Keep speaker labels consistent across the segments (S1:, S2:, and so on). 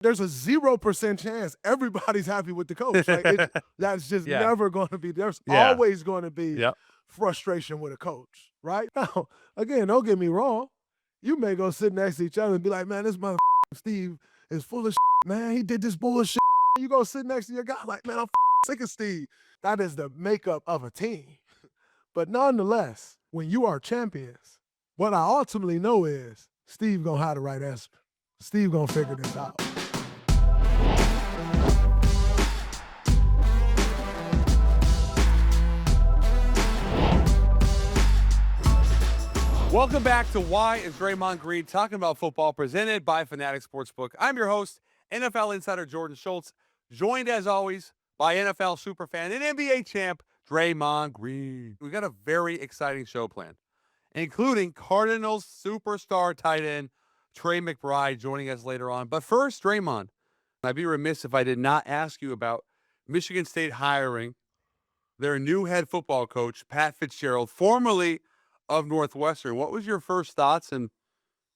S1: there's a 0% chance everybody's happy with the coach. That's just
S2: Yeah.
S1: never going to be. There's
S2: Yeah.
S1: always going to be
S2: Yep.
S1: frustration with a coach, right? Now, again, don't get me wrong. You may go sit next to each other and be like, man, this mother Steve is full of man. He did this bullshit. You go sit next to your guy like, man, I'm sick of Steve. That is the makeup of a team. But nonetheless, when you are champions, what I ultimately know is Steve gonna have the right answer. Steve gonna figure this out.
S2: Welcome back to Why is Draymond Green Talking About Football, presented by Fanatic Sportsbook. I'm your host, NFL insider Jordan Schultz, joined as always by NFL superfan and NBA champ Draymond Green. We got a very exciting show planned, including Cardinals superstar tight end Trey McBride joining us later on. But first, Draymond, I'd be remiss if I did not ask you about Michigan State hiring their new head football coach, Pat Fitzgerald, formerly of Northwestern. What was your first thoughts and,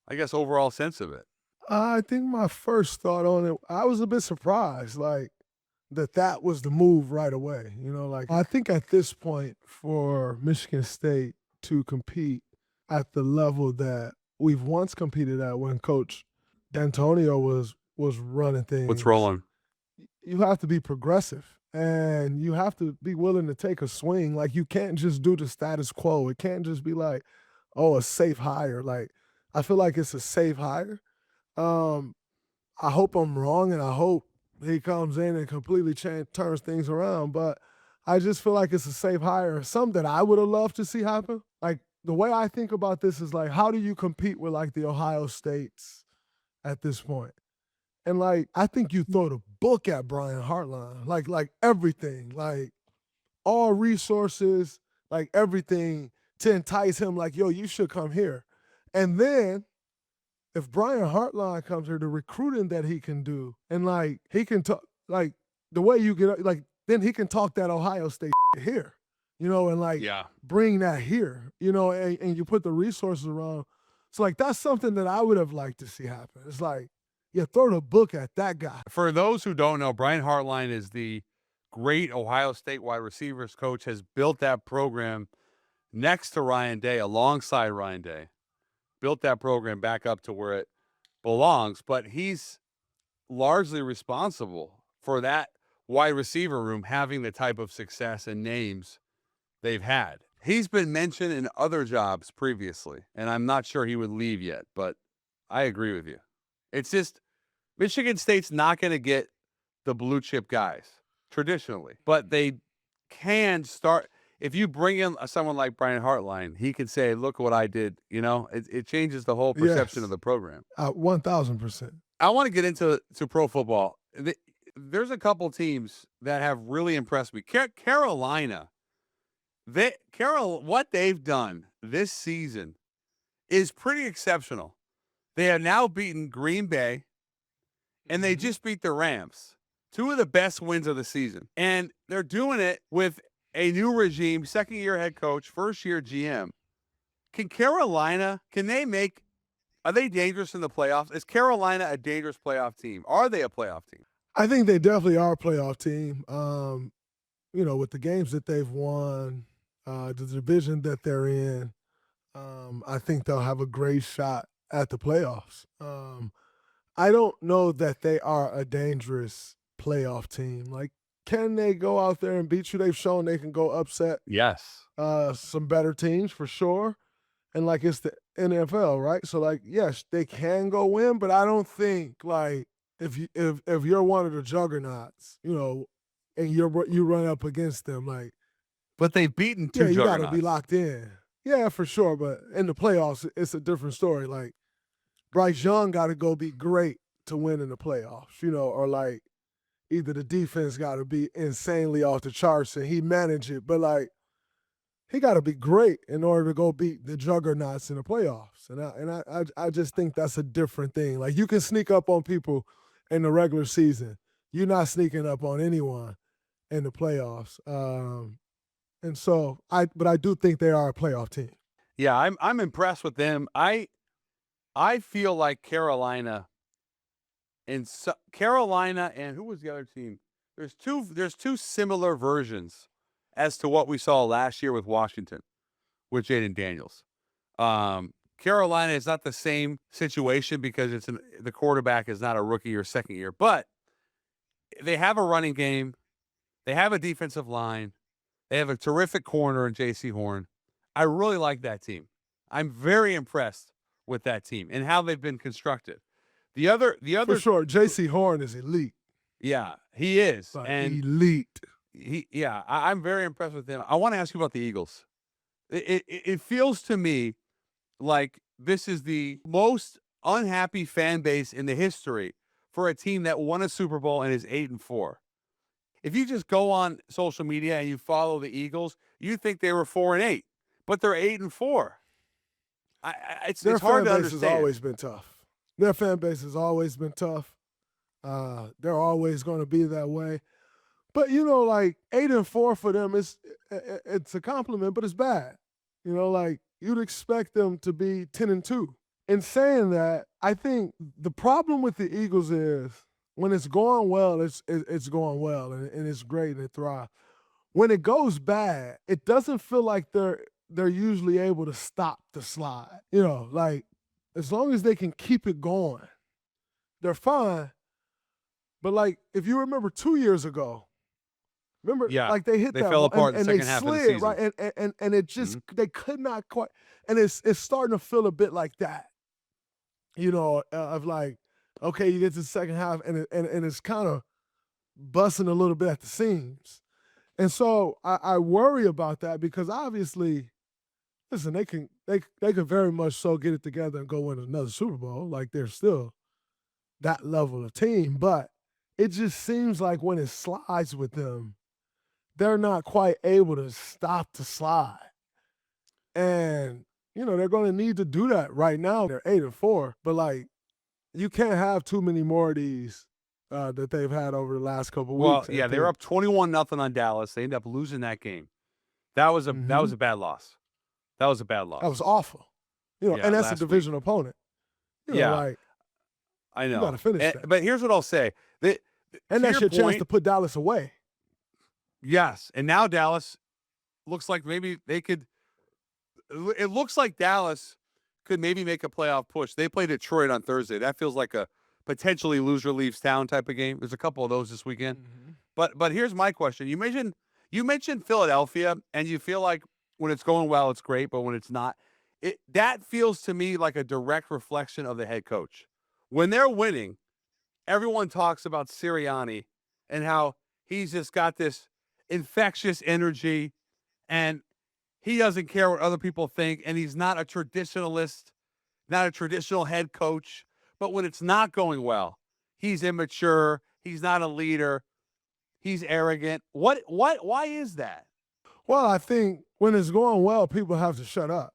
S2: I guess, overall sense of it?
S1: I think my first thought on it, I was a bit surprised, that was the move right away. I think at this point for Michigan State to compete at the level that we've once competed at when Coach D'Antonio was running things.
S2: What's rolling?
S1: You have to be progressive. And you have to be willing to take a swing. Like, you can't just do the status quo. It can't just be like, oh, a safe hire. Like, I feel like it's a safe hire. I hope I'm wrong, and I hope he comes in and completely turns things around. But I just feel like it's a safe hire. Something that I would have loved to see happen. Like, the way I think about this is, like, how do you compete with, like, the Ohio States at this point? And, like, I think you throw the book at Brian Hartline, like everything, like all resources, like everything to entice him, like, yo, you should come here. And then if Brian Hartline comes here, the recruiting that he can do, and, like, he can talk, like, the way you get, like, then he can talk that Ohio State here, and, like, bring that here, and you put the resources around. So, like, that's something that I would have liked to see happen. It's like, yeah, throw the book at that guy.
S2: For those who don't know, Brian Hartline is the great Ohio State wide receivers coach, has built that program next to Ryan Day, alongside Ryan Day, built that program back up to where it belongs. But he's largely responsible for that wide receiver room having the type of success and names they've had. He's been mentioned in other jobs previously, and I'm not sure he would leave yet, but I agree with you. It's just Michigan State's not going to get the blue chip guys traditionally, but they can start. If you bring in someone like Brian Hartline, he can say, look what I did. It changes the whole perception of the program.
S1: 1,000%.
S2: I want to get into pro football. There's a couple teams that have really impressed me. Carolina, what they've done this season is pretty exceptional. They have now beaten Green Bay, and they just beat the Rams, two of the best wins of the season. And they're doing it with a new regime, second-year head coach, first-year GM. Are they dangerous in the playoffs? Is Carolina a dangerous playoff team? Are they a playoff team?
S1: I think they definitely are a playoff team. With the games that they've won, the division that they're in, I think they'll have a great shot at the playoffs. I don't know that they are a dangerous playoff team. Like, can they go out there and beat you? They've shown they can go upset some better teams for sure. And, like, it's the NFL, right? So, like, yes, they can go win, but I don't think, like, if you're one of the juggernauts, and you run up against them, like.
S2: But they've beaten two juggernauts.
S1: You got to be locked in. Yeah, for sure. But in the playoffs, it's a different story. Like, Bryce Young got to go be great to win in the playoffs, or, like, either the defense got to be insanely off the charts and he manage it, but, like, he got to be great in order to go beat the juggernauts in the playoffs. And I just think that's a different thing. Like, you can sneak up on people in the regular season. You're not sneaking up on anyone in the playoffs. But I do think they are a playoff team.
S2: Yeah, I'm impressed with them. I feel like Carolina And Carolina and who was the other team? There's two similar versions as to what we saw last year with Washington with Jaden Daniels. Carolina is not the same situation because the quarterback is not a rookie or second year, but they have a running game. They have a defensive line. They have a terrific corner in J.C. Horn. I really like that team. I'm very impressed with that team and how they've been constructed. The other
S1: For sure, J.C. Horn is elite.
S2: Yeah, he is.
S1: Like,
S2: and
S1: elite.
S2: I'm very impressed with him. I want to ask you about the Eagles. It feels to me like this is the most unhappy fan base in the history for a team that won a Super Bowl and is 8-4. If you just go on social media and you follow the Eagles, you think they were 4-8, but they're 8-4. It's hard to understand.
S1: Their fan base has always been tough. Their fan base has always been tough. They're always going to be that way. But, like 8-4 for them, it's a compliment, but it's bad. Like you'd expect them to be 10-2. In saying that, I think the problem with the Eagles is when it's going well, it's going well and it's great and it thrives. When it goes bad, it doesn't feel like they're usually able to stop the slide. Like as long as they can keep it going, they're fine. But like if you remember 2 years ago, like they hit
S2: they
S1: that
S2: fell apart
S1: and
S2: the second
S1: they
S2: half
S1: slid,
S2: of the season.
S1: right? And it just they could not quite, and it's starting to feel a bit like that. Of like, okay, you get to the second half and it's kind of busting a little bit at the seams. And so I worry about that because obviously, listen, they can very much so get it together and go win another Super Bowl. Like they're still that level of team, but it just seems like when it slides with them, they're not quite able to stop the slide. And, they're going to need to do that right now. They're 8-4, but like you can't have too many more of these that they've had over the last couple weeks.
S2: Well, yeah, they were up 21-0 on Dallas. They ended up losing that game. That was a bad loss. That was a bad loss.
S1: That was awful. And that's a division opponent. Like
S2: I know.
S1: You got to finish that.
S2: But here's what I'll say.
S1: And that's your chance to put Dallas away.
S2: Yes, and now Dallas looks like maybe they could. It looks like Dallas could maybe make a playoff push. They play Detroit on Thursday. That feels like a potentially loser leaves town type of game. There's a couple of those this weekend. But here's my question. You mentioned Philadelphia, and you feel like when it's going well, it's great, but when it's not, that feels to me like a direct reflection of the head coach. When they're winning, everyone talks about Sirianni and how he's just got this infectious energy and he doesn't care what other people think, and he's not a traditionalist, not a traditional head coach. But when it's not going well, he's immature, he's not a leader, he's arrogant. Why is that?
S1: Well, I think when it's going well, people have to shut up.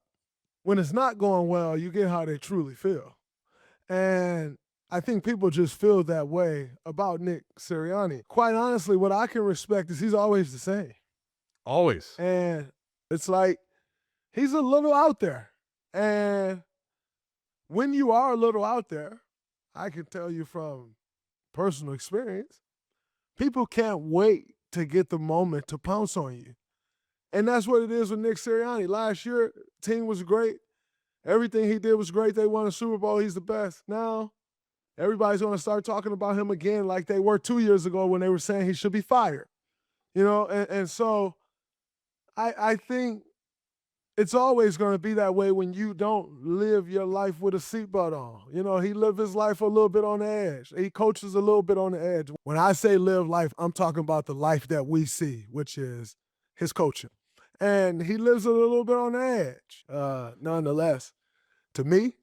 S1: When it's not going well, you get how they truly feel. And I think people just feel that way about Nick Sirianni. Quite honestly, what I can respect is he's always the same.
S2: Always.
S1: And it's like he's a little out there. And when you are a little out there, I can tell you from personal experience, people can't wait to get the moment to pounce on you. And that's what it is with Nick Sirianni. Last year, team was great. Everything he did was great. They won a Super Bowl. He's the best. Now, everybody's going to start talking about him again like they were 2 years ago when they were saying he should be fired. And so I think it's always going to be that way when you don't live your life with a seatbelt on. He lived his life a little bit on the edge. He coaches a little bit on the edge. When I say live life, I'm talking about the life that we see, which is his coaching. And he lives a little bit on the edge. Nonetheless, to me,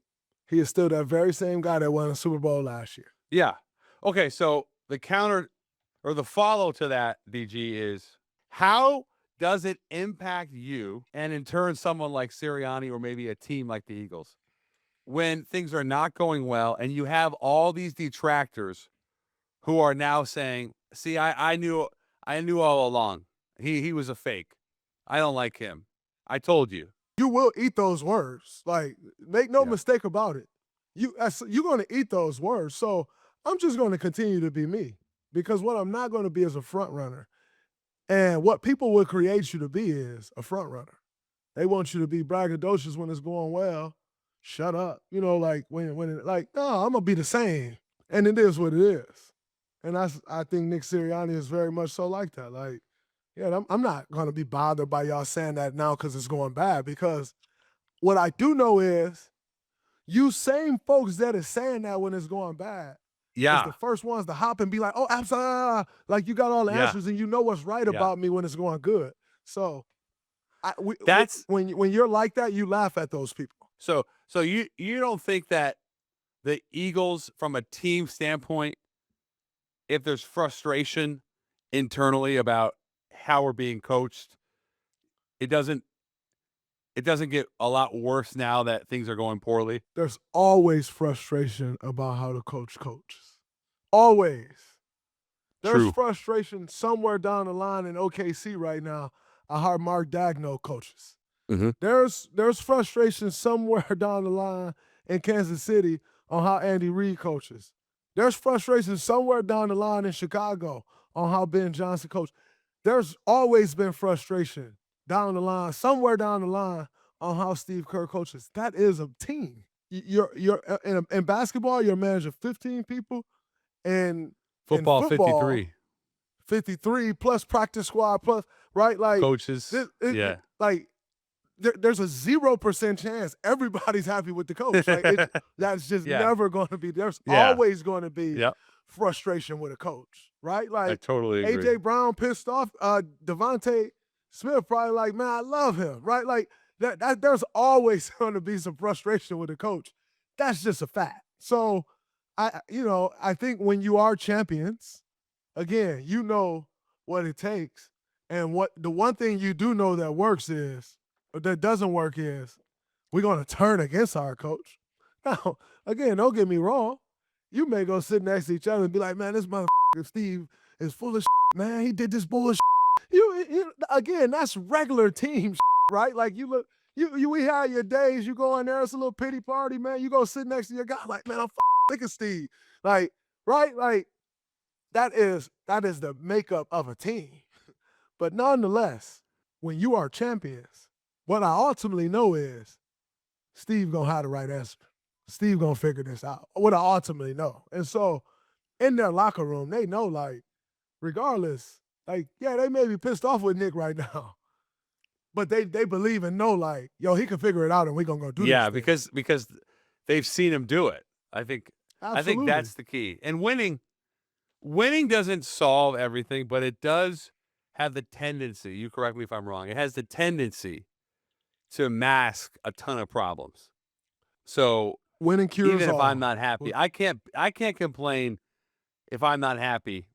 S1: he is still that very same guy that won a Super Bowl last year.
S2: Yeah. Okay, so the counter or the follow to that, DG, is how does it impact you and in turn someone like Sirianni or maybe a team like the Eagles when things are not going well and you have all these detractors who are now saying, see, I knew all along. He was a fake. I don't like him. I told you.
S1: You will eat those words. Like, make no mistake about it. You're going to eat those words. So I'm just going to continue to be me because what I'm not going to be is a front runner. And what people will create you to be is a front runner. They want you to be braggadocious when it's going well. Shut up. You know, like when it, like, no, I'm gonna be the same. And it is what it is. And I think Nick Sirianni is very much so like that. Like, yeah, I'm not gonna be bothered by y'all saying that now because it's going bad. Because what I do know is you same folks that is saying that when it's going bad is
S2: Yeah.
S1: the first ones to hop and be like, oh, absolutely. Like you got all the
S2: Yeah.
S1: answers and you know what's right
S2: Yeah.
S1: about me when it's going good. So
S2: That's
S1: when you're like that, you laugh at those people.
S2: so you don't think that the Eagles, from a team standpoint, if there's frustration internally about how we're being coached, it doesn't get a lot worse now that things are going poorly?
S1: There's always frustration about how the coach coaches. Always. There's
S2: True.
S1: frustration somewhere down the line in OKC right now at how Mark Daigneault coaches.
S2: Mm-hmm.
S1: There's frustration somewhere down the line in Kansas City on how Andy Reid coaches. There's frustration somewhere down the line in Chicago on how Ben Johnson coaches. There's always been frustration down the line, somewhere down the line on how Steve Kerr coaches. That is a team. You're in basketball, you're a manager of 15 people, and
S2: Football,
S1: in football
S2: 53
S1: 53 plus practice squad plus, right? Like
S2: coaches. Yeah.
S1: like there's a 0% chance everybody's happy with the coach. Like that's just
S2: Yeah.
S1: never going to be. There's
S2: Yeah.
S1: always going to be
S2: Yep.
S1: frustration with a coach, right?
S2: I
S1: Like
S2: totally agree.
S1: AJ Brown pissed off. Devontae Smith probably like, man, I love him, right? Like that there's always going to be some frustration with a coach. That's just a fact. So I think when you are champions, again, you know what it takes. And what the one thing you do know that works is, or that doesn't work is, we're going to turn against our coach. Now, again, don't get me wrong. You may go sit next to each other and be like, man, this motherfucker Steve is full of shit, man. He did this bullshit. Again, that's regular team shit, right? Like we have your days, you go in there, it's a little pity party, man. You go sit next to your guy like, man, I'm sick of Steve. Like, right? Like, that is the makeup of a team. But nonetheless, when you are champions, what I ultimately know is Steve gonna have the right answer. Steve gonna figure this out. What I ultimately know. And so in their locker room, they know, like, regardless, like, yeah, they may be pissed off with Nick right now. But they believe and know, like, yo, he can figure it out and we're gonna go do this.
S2: Yeah,
S1: thing.
S2: because they've seen him do it. I think that's the key. And winning doesn't solve everything, but it does have the tendency, you correct me if I'm wrong, it has the tendency to mask a ton of problems. So
S1: winning cures
S2: even if
S1: all.
S2: I'm not happy, I can't complain if I'm not happy.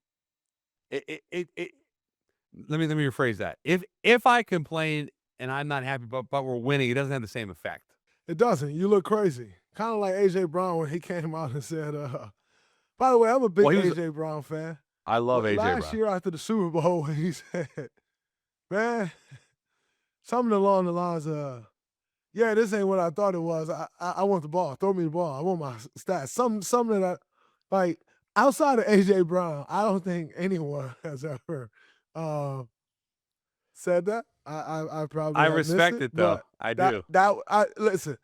S2: Let me rephrase that. If I complain and I'm not happy, but we're winning, it doesn't have the same effect.
S1: It doesn't. You look crazy. Kind of like AJ Brown when he came out and said, by the way, I'm a big AJ Brown fan.
S2: I love AJ Brown.
S1: Last year after the Super Bowl, he said, man, something along the lines of, yeah, this ain't what I thought it was. I want the ball. Throw me the ball. I want my stats. Something that like, outside of AJ Brown, I don't think anyone has ever said that. I probably
S2: respect it though. I do.
S1: Listen,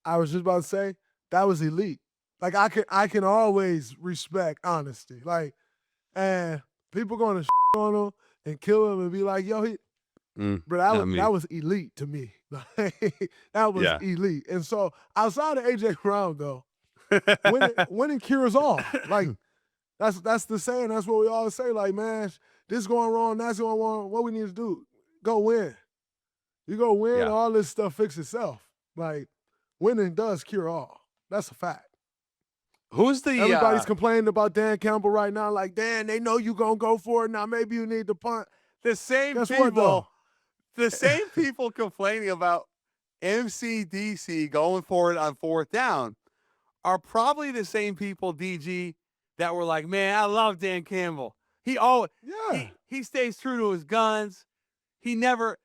S1: I was just about to say that was elite. Like I can always respect honesty. Like, and people going to on him and kill him and be like, yo, but that was elite to me. That was elite. And so outside of AJ Brown though, winning cures all. Like that's the saying. That's what we always say. Like, man, this going wrong, that's going wrong. What we need to do, go win. You go win, all this stuff fix itself. Like, winning does cure all. That's a fact.
S2: Everybody's
S1: complaining about Dan Campbell right now. Like, Dan, they know you gonna go for it now. Maybe you need to punt.
S2: The same people complaining about MCDC going for it on fourth down are probably the same people, DG, that were like, man, I love Dan Campbell. He stays true to his guns. He never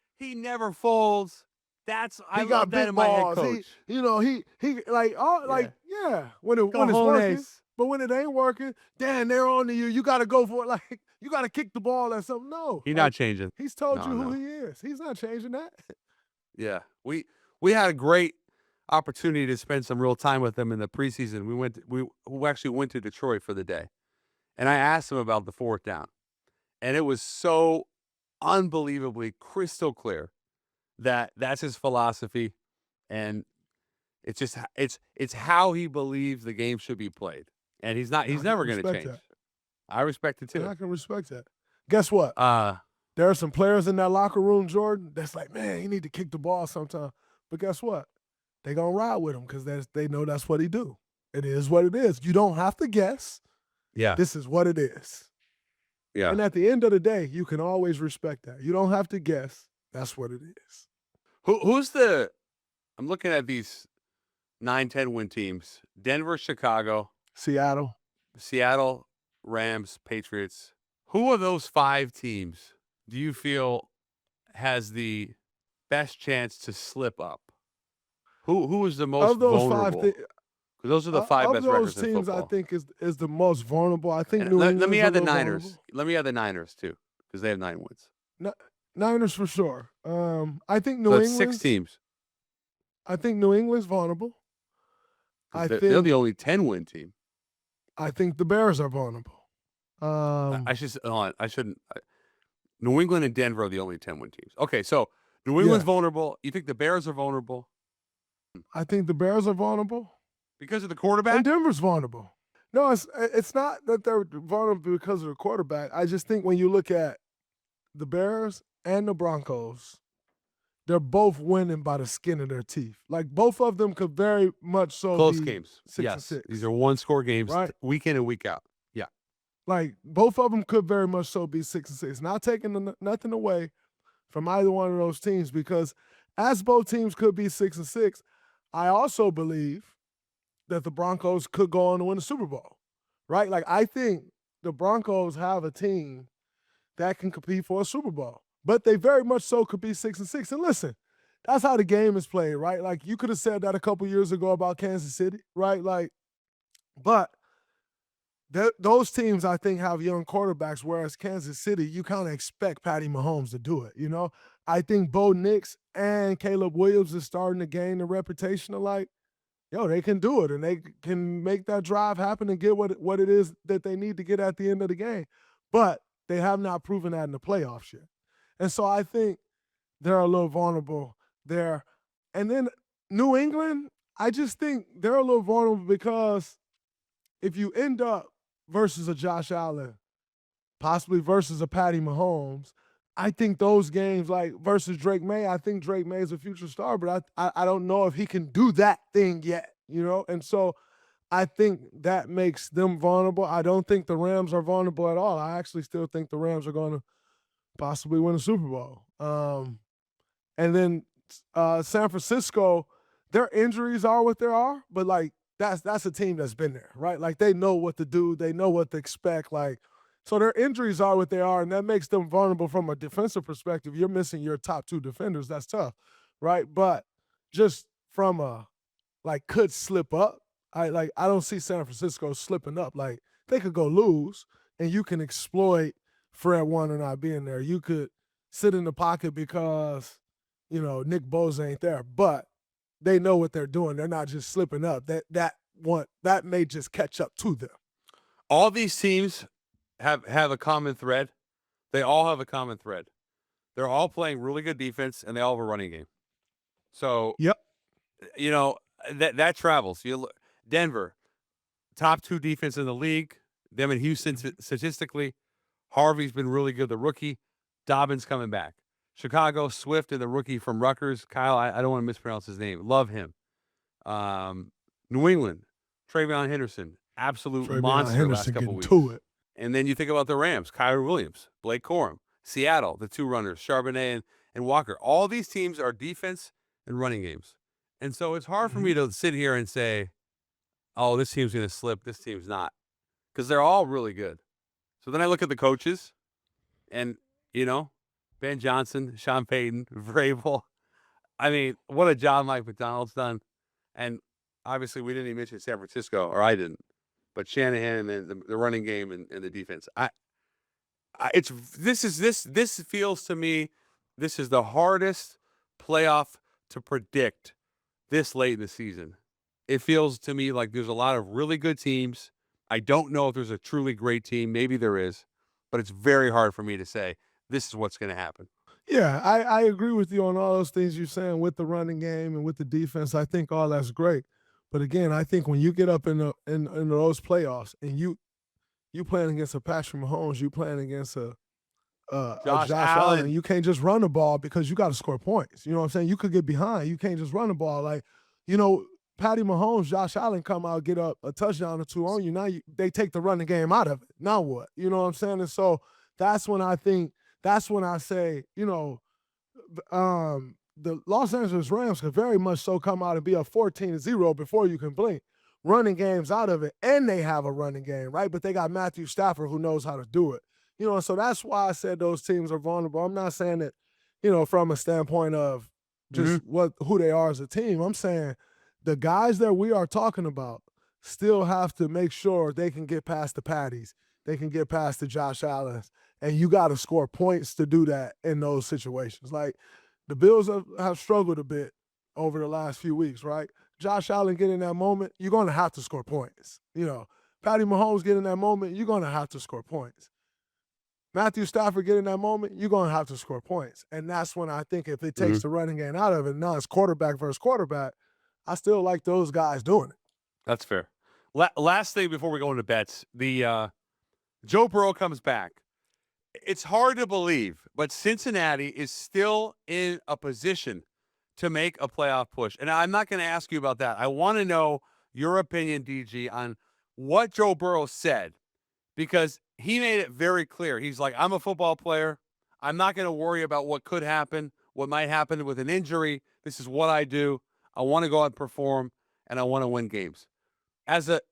S2: folds. I love that in my head coach.
S1: He when it's working. But when it ain't working, damn, they're on to you. You got to go for it. Like, you got to kick the ball or something. No.
S2: He's
S1: like,
S2: not changing.
S1: He's told
S2: No,
S1: you who
S2: no.
S1: he is. He's not changing that.
S2: Yeah. We had a great opportunity to spend some real time with him in the preseason. We actually went to Detroit for the day. And I asked him about the fourth down. And it was so unbelievably crystal clear that that's his philosophy, and it's just it's how he believes the game should be played, and he's never going to change.
S1: That.
S2: I respect it too.
S1: I can respect that. Guess what? There are some players in that locker room, Jordan, that's like, man, you need to kick the ball sometime. But guess what? They gonna ride with him because they know that's what he do. It is what it is. You don't have to guess.
S2: Yeah,
S1: this is what it is.
S2: Yeah.
S1: And at the end of the day, you can always respect that. You don't have to guess. That's what it is.
S2: Who's the – I'm looking at these 9-10 win teams. Denver, Chicago.
S1: Seattle,
S2: Rams, Patriots. Who of those 5 teams do you feel has the best chance to slip up? Who is the most
S1: of those
S2: vulnerable?
S1: 5
S2: Because those are the 5 best records in
S1: teams,
S2: football.
S1: I think is the most vulnerable. I think
S2: let me add the
S1: Niners.
S2: Niners. Let me add the Niners too, because they have 9 wins.
S1: Niners for sure. I think New
S2: So that's
S1: England.
S2: 6 teams.
S1: I think New England's vulnerable.
S2: They're the only 10-win team.
S1: I think the Bears are vulnerable.
S2: I shouldn't. New England and Denver are the only 10-win teams. Okay, so New England's vulnerable. You think the Bears are vulnerable?
S1: I think the Bears are vulnerable
S2: because of the quarterback.
S1: And Denver's vulnerable. No, it's not that they're vulnerable because of the quarterback. I just think when you look at the Bears and the Broncos, they're both winning by the skin of their teeth. Like, both of them could very much so
S2: close
S1: be
S2: games.
S1: 6-6.
S2: These are one-score games,
S1: right?
S2: Week in and week out. Yeah.
S1: Like, both of them could very much so be 6-6. Not taking nothing away from either one of those teams, because as both teams could be 6-6, I also believe that the Broncos could go on to win the Super Bowl, right? Like, I think the Broncos have a team that can compete for a Super Bowl, but they very much so could be 6-6. And listen, that's how the game is played, right? Like, you could have said that a couple years ago about Kansas City, right? Like, but those teams, I think, have young quarterbacks, whereas Kansas City, you kind of expect Patty Mahomes to do it, you know? I think Bo Nix and Caleb Williams is starting to gain the reputation of, like, yo, they can do it, and they can make that drive happen and get what it is that they need to get at the end of the game. But they have not proven that in the playoffs yet. And so I think they're a little vulnerable there. And then New England, I just think they're a little vulnerable because if you end up versus a Josh Allen, possibly versus a Patty Mahomes, I think those games, like versus Drake May, I think Drake May is a future star, but I don't know if he can do that thing yet, you know? And so I think that makes them vulnerable. I don't think the Rams are vulnerable at all. I actually still think the Rams are going to possibly win a Super Bowl. And then San Francisco, their injuries are what they are, but, like, that's a team that's been there, right? Like, they know what to do. They know what to expect, like, so their injuries are what they are, and that makes them vulnerable from a defensive perspective. You're missing your top 2 defenders. That's tough, right? But just from a, like, could slip up, I don't see San Francisco slipping up. Like, they could go lose, and you can exploit Fred Warner not being there. You could sit in the pocket because, you know, Nick Bosa ain't there. But they know what they're doing. They're not just slipping up. That may just catch up to them.
S2: All these teams have a common thread. They all have a common thread. They're all playing really good defense, and they all have a running game. So,
S1: yep,
S2: you know, that travels. You look, Denver, top 2 defense in the league. Them in Houston, statistically, Harvey's been really good. The rookie, Dobbins coming back. Chicago, Swift and the rookie from Rutgers, Kyle. I don't want to mispronounce his name. Love him. New England, Travion Henderson, absolute monster last couple weeks. And then you think about the Rams, Kyrie Williams, Blake Corum, Seattle, the 2 runners, Charbonnet and Walker. All these teams are defense and running games. And so it's hard for me to sit here and say, oh, this team's going to slip, this team's not. Because they're all really good. So then I look at the coaches and, you know, Ben Johnson, Sean Payton, Vrabel. I mean, what a job Mike McDonald's done. And obviously we didn't even mention San Francisco, or I didn't. but Shanahan and the running game and the defense. This feels to me, this is the hardest playoff to predict this late in the season. It feels to me like there's a lot of really good teams. I don't know if there's a truly great team. Maybe there is, but it's very hard for me to say this is what's going to happen.
S1: Yeah, I agree with you on all those things you're saying with the running game and with the defense. I think all that's great. But again, I think when you get up in those playoffs and you playing against a Patrick Mahomes, you playing against a
S2: Josh
S1: Josh
S2: Allen.
S1: Allen, you can't just run the ball because you got to score points. You know what I'm saying? You could get behind. You can't just run the ball. Like, Patty Mahomes, Josh Allen come out, get up a touchdown or two on you. Now they take the running game out of it. Now what? You know what I'm saying? And so that's when I say, the Los Angeles Rams could very much so come out and be up 14-0 before you can blink. Running games out of it, and they have a running game, right? But they got Matthew Stafford who knows how to do it. So that's why I said those teams are vulnerable. I'm not saying that, from a standpoint of just who they are as a team. I'm saying the guys that we are talking about still have to make sure they can get past the Patties, they can get past the Josh Allens, and you got to score points to do that in those situations. Like the Bills have struggled a bit over the last few weeks, right? Josh Allen get in that moment, you're going to have to score points. Patty Mahomes get in that moment, you're going to have to score points. Matthew Stafford get in that moment, you're going to have to score points. And that's when I think if it takes the running game out of it, now it's quarterback versus quarterback, I still like those guys doing it.
S2: That's fair. Last thing before we go into bets, the Joe Burrow comes back. It's hard to believe, but Cincinnati is still in a position to make a playoff push. And I'm not going to ask you about that. I want to know your opinion, DG, on what Joe Burrow said, because he made it very clear. He's like, I'm a football player. I'm not going to worry about what could happen, what might happen with an injury. This is what I do. I want to go out and perform, and I want to win games.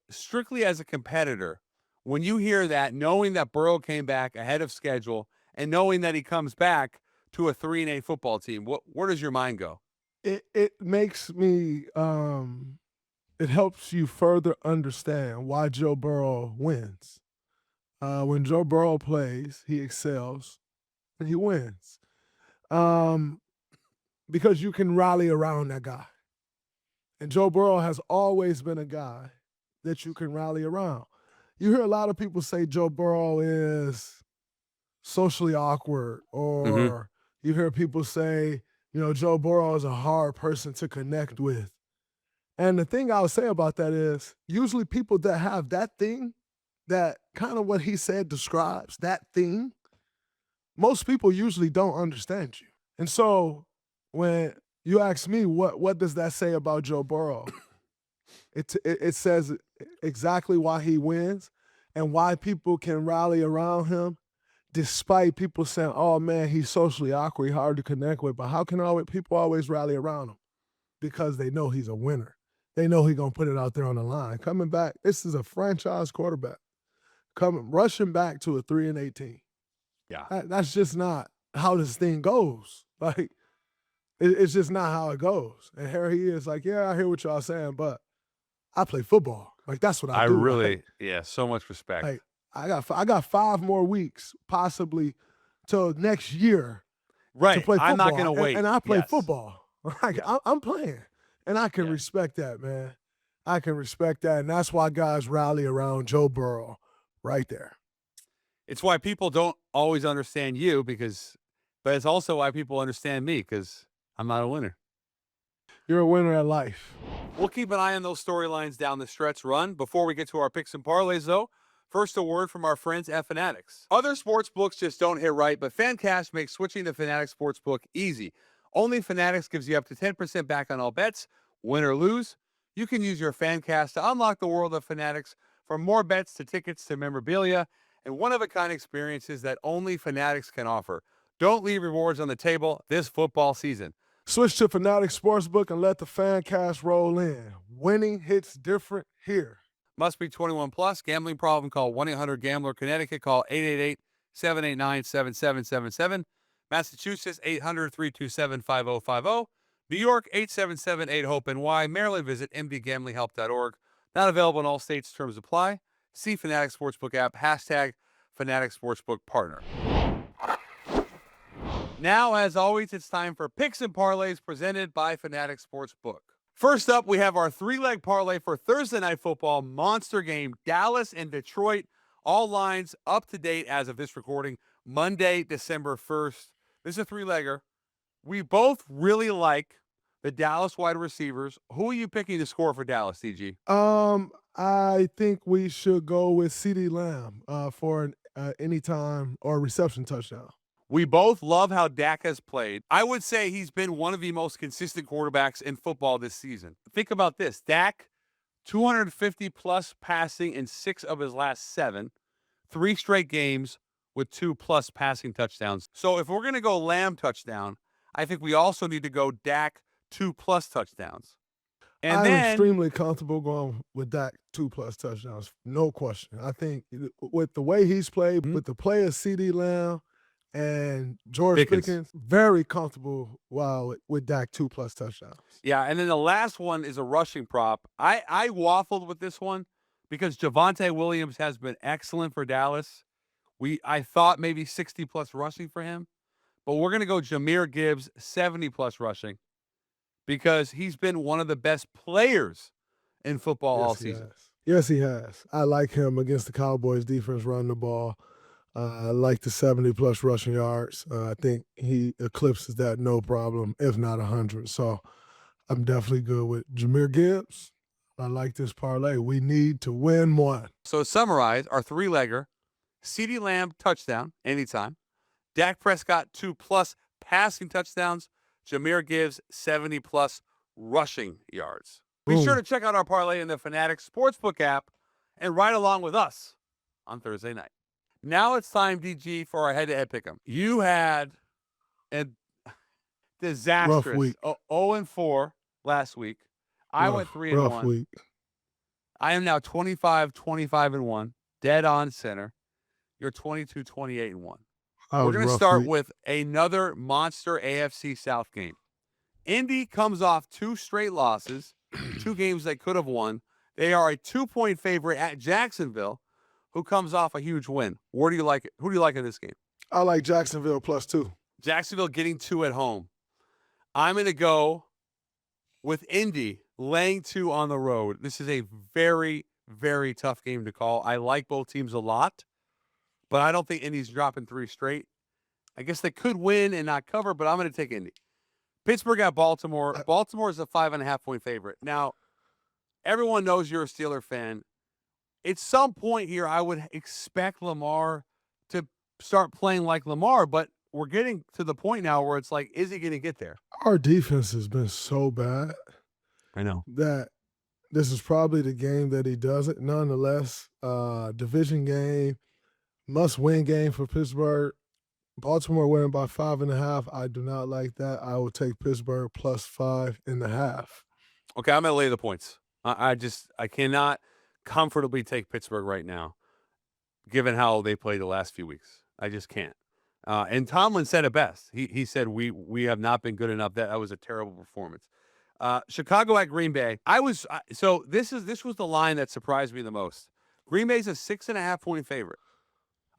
S2: Strictly as a competitor, when you hear that, knowing that Burrow came back ahead of schedule and knowing that he comes back to a 3-8 football team, where does your mind go?
S1: It makes me it helps you further understand why Joe Burrow wins. When Joe Burrow plays, he excels and he wins. Because you can rally around that guy. And Joe Burrow has always been a guy that you can rally around. You hear a lot of people say Joe Burrow is socially awkward, or you hear people say, Joe Burrow is a hard person to connect with. And the thing I would say about that is usually people that have that thing, that kind of what he said describes, that thing, most people usually don't understand you. And so when you ask me, what does that say about Joe Burrow? It says exactly why he wins and why people can rally around him, despite people saying, oh, man, he's socially awkward, hard to connect with. But how can people always rally around him? Because they know he's a winner. They know he's going to put it out there on the line. Coming back, this is a franchise quarterback. Rushing back to a 3-8 team.
S2: Yeah.
S1: That's just not how this thing goes. Like, it's just not how it goes. And here he is like, yeah, I hear what y'all saying, but I play football. Like, that's what I do.
S2: Really, so much respect.
S1: Like, I got 5 more weeks, possibly, till next year
S2: right.
S1: to play football.
S2: I'm not going to wait.
S1: And I play football. Like, I'm playing. And I can
S2: Yeah.
S1: respect that, man. I can respect that. And that's why guys rally around Joe Burrow right there.
S2: It's why people don't always understand you, but it's also why people understand me, because I'm not a winner.
S1: You're a winner at life.
S2: We'll keep an eye on those storylines down the stretch run. Before we get to our picks and parlays, though, first a word from our friends at Fanatics. Other sports books just don't hit right, but FanCash makes switching to Fanatics Sportsbook easy. Only Fanatics gives you up to 10% back on all bets, win or lose. You can use your FanCash to unlock the world of Fanatics, from more bets to tickets to memorabilia and one-of-a-kind experiences that only Fanatics can offer. Don't leave rewards on the table this football season.
S1: Switch to Fanatics Sportsbook and let the FanCash roll in. Winning hits different here.
S2: Must be 21 plus. Gambling problem? Call 1-800-GAMBLER. Connecticut, call 888-789-7777. Massachusetts, 800-327-5050. New York, 877-8-HOPE-NY. Maryland, visit mdgamblinghelp.org. Not available in all states. Terms apply. See Fanatic Sportsbook app, hashtag Fanatic Sportsbook partner. Now, as always, it's time for picks and parlays presented by Fanatic Sportsbook. First up, we have our three-leg parlay for Thursday Night Football monster game, Dallas and Detroit. All lines up to date as of this recording, Monday, December 1st. This is a three-legger. We both really like the Dallas wide receivers. Who are you picking to score for Dallas, DG?
S1: I think we should go with CeeDee Lamb for an anytime or reception touchdown.
S2: We both love how Dak has played. I would say he's been one of the most consistent quarterbacks in football this season. Think about this. Dak, 250-plus passing in 6 of his last 7. 3 straight games with 2-plus passing touchdowns. So if we're going to go Lamb touchdown, I think we also need to go Dak 2-plus touchdowns. And
S1: I'm
S2: then,
S1: extremely comfortable going with Dak 2+ touchdowns, no question. I think with the way he's played, with the play of CeeDee Lamb and George Pickens, very comfortable with Dak 2+ touchdowns.
S2: Yeah, and then the last one is a rushing prop. I waffled with this one because Javonte Williams has been excellent for Dallas. I thought maybe 60+ rushing for him, but we're going to go Jahmyr Gibbs 70+ rushing because he's been one of the best players in football all season.
S1: Yes, he has. I like him against the Cowboys defense running the ball. I like the 70+ rushing yards. I think he eclipses that no problem, if not 100. So I'm definitely good with Jahmyr Gibbs. I like this parlay. We need to win one.
S2: So to summarize, our three-legger, CeeDee Lamb touchdown anytime, Dak Prescott 2+ passing touchdowns, Jahmyr Gibbs 70+ rushing yards. Be sure to check out our parlay in the Fanatic Sportsbook app and ride along with us on Thursday night. Now it's time, DG, for our head-to-head pick'em. You had a disastrous
S1: rough week.
S2: 0-4 last week. I went 3-1.
S1: Rough week.
S2: I am now 25-25-1, dead on center. You're 22-28-1. We're going to start with another monster AFC South game. Indy comes off 2 straight losses, 2 games they could have won. They are a 2-point favorite at Jacksonville, who comes off a huge win. Who do you like in this game?
S1: I like Jacksonville +2.
S2: Jacksonville getting 2 at home. I'm going to go with Indy laying 2 on the road. This is a very, very tough game to call. I like both teams a lot, but I don't think Indy's dropping 3 straight. I guess they could win and not cover, but I'm going to take Indy. Pittsburgh at Baltimore. Baltimore is a 5.5-point favorite. Now, everyone knows you're a Steeler fan. At some point here, I would expect Lamar to start playing like Lamar, but we're getting to the point now where it's like, is he going to get there?
S1: Our defense has been so bad.
S2: I know.
S1: That this is probably the game that he does it. Nonetheless, division game, must-win game for Pittsburgh. Baltimore winning by 5.5. I do not like that. I will take Pittsburgh +5.5.
S2: Okay, I'm going to lay the points. I cannot comfortably take Pittsburgh right now, given how they played the last few weeks. I just can't. And Tomlin said it best. He said we have not been good enough. That was a terrible performance. Chicago at Green Bay. This was the line that surprised me the most. Green Bay's a 6.5-point favorite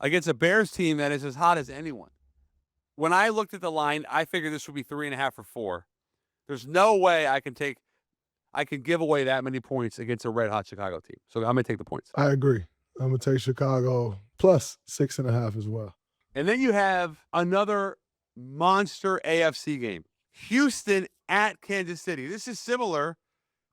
S2: against a Bears team that is as hot as anyone. When I looked at the line, I figured this would be 3.5 or 4. There's no way I can give away that many points against a red-hot Chicago team. So I'm going to take the points.
S1: I agree. I'm going to take Chicago +6.5 as well.
S2: And then you have another monster AFC game. Houston at Kansas City. This is similar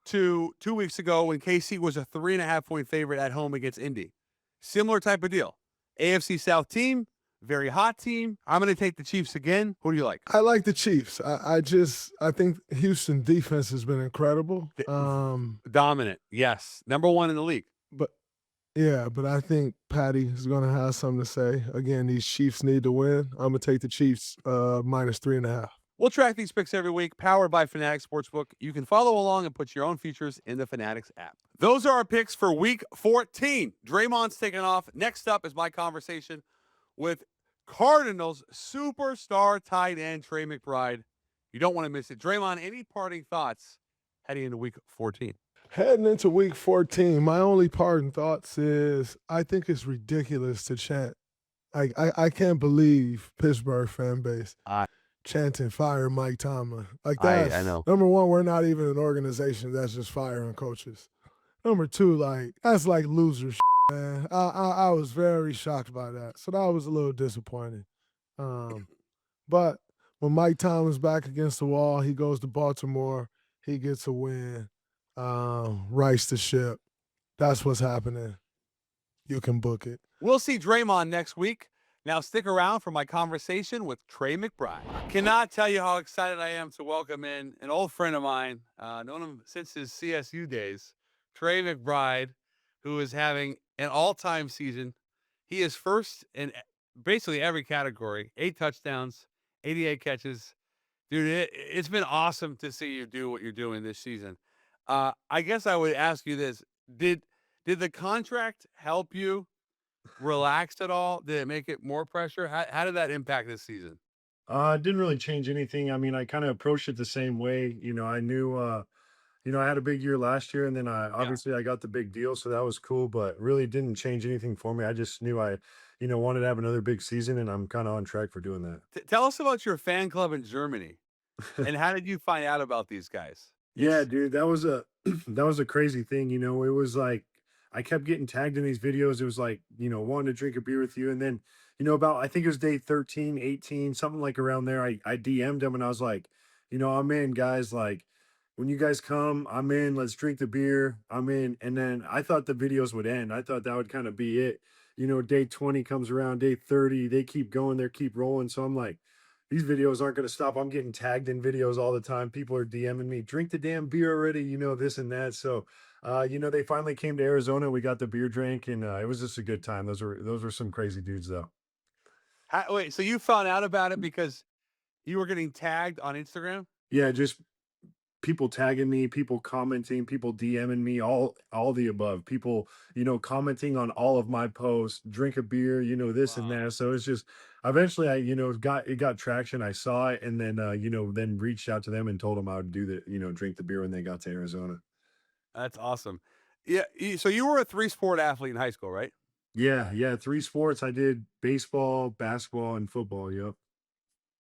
S2: to 2 weeks ago when KC was a 3.5-point favorite at home against Indy. Similar type of deal. AFC South team, very hot team. I'm going to take the Chiefs again. Who do you like?
S1: I like the Chiefs. I think Houston defense has been incredible.
S2: Dominant, yes. Number 1 in the league.
S1: But I think Patty is going to have something to say. Again, these Chiefs need to win. I'm going to take the Chiefs -3.5.
S2: We'll track these picks every week, powered by Fanatic Sportsbook. You can follow along and put your own features in the Fanatics app. Those are our picks for Week 14. Draymond's taking off. Next up is my conversation with Cardinals superstar tight end Trey McBride. You don't want to miss it. Draymond, any parting thoughts heading into Week 14?
S1: Heading into week 14, my only parting thoughts is I think it's ridiculous to chant. I can't believe Pittsburgh fan base
S2: I
S1: chanting fire Mike Tomlin. Like
S2: I
S1: that's
S2: know.
S1: number one, we're not even an organization that's just firing coaches. Number two, like that's like loser man. I was very shocked by that. So that was a little disappointing. Um, but when Mike Tomlin's back against the wall, he goes to Baltimore, he gets a win, rights the ship. That's what's happening. You can book it.
S2: We'll see Draymond next week. Now stick around for my conversation with Trey McBride. Cannot tell you how excited I am to welcome in an old friend of mine, known him since his CSU days, Trey McBride, who is having an all-time season. He is first in basically every category: 8 touchdowns, 88 catches. Dude, it's been awesome to see you do what you're doing this season. I guess I would ask you this: Did the contract help you relax at all? Did it make it more pressure? How did that impact this season?
S3: It didn't really change anything. I mean, I kind of approached it the same way. I knew, I had a big year last year, and then
S2: Yeah.
S3: obviously I got the big deal, so that was cool. But really didn't change anything for me. I just knew I wanted to have another big season, and I'm kind of on track for doing that.
S2: Tell us about your fan club in Germany, and how did you find out about these guys?
S3: Yeah,
S2: It's
S3: dude, that was a that was a crazy thing. It was like I kept getting tagged in these videos. It was like, wanting to drink a beer with you. And then, about I think it was day 13, 18, something like around there. I DM'd him and I was like, I'm in, guys. Like, when you guys come, I'm in. Let's drink the beer. I'm in. And then I thought the videos would end. I thought that would kind of be it. Day 20 comes around, day 30, they keep going, they keep rolling. So I'm like, these videos aren't going to stop. I'm getting tagged in videos all the time. People are DMing me, drink the damn beer already, this and that. So, they finally came to Arizona. We got the beer drink, and it was just a good time. Those were some crazy dudes, though.
S2: wait. So you found out about it because you were getting tagged on Instagram?
S3: Yeah, just people tagging me, people commenting, people DMing me, all the above. People, commenting on all of my posts, drink a beer, this and
S2: Wow,
S3: that. So it's just eventually got traction. I saw it and then then reached out to them and told them I would do the, drink the beer when they got to Arizona.
S2: that's awesome. Yeah. So you were a 3-sport athlete in high school, right?
S3: Yeah, yeah. Three sports. I did baseball, basketball, and football. Yep.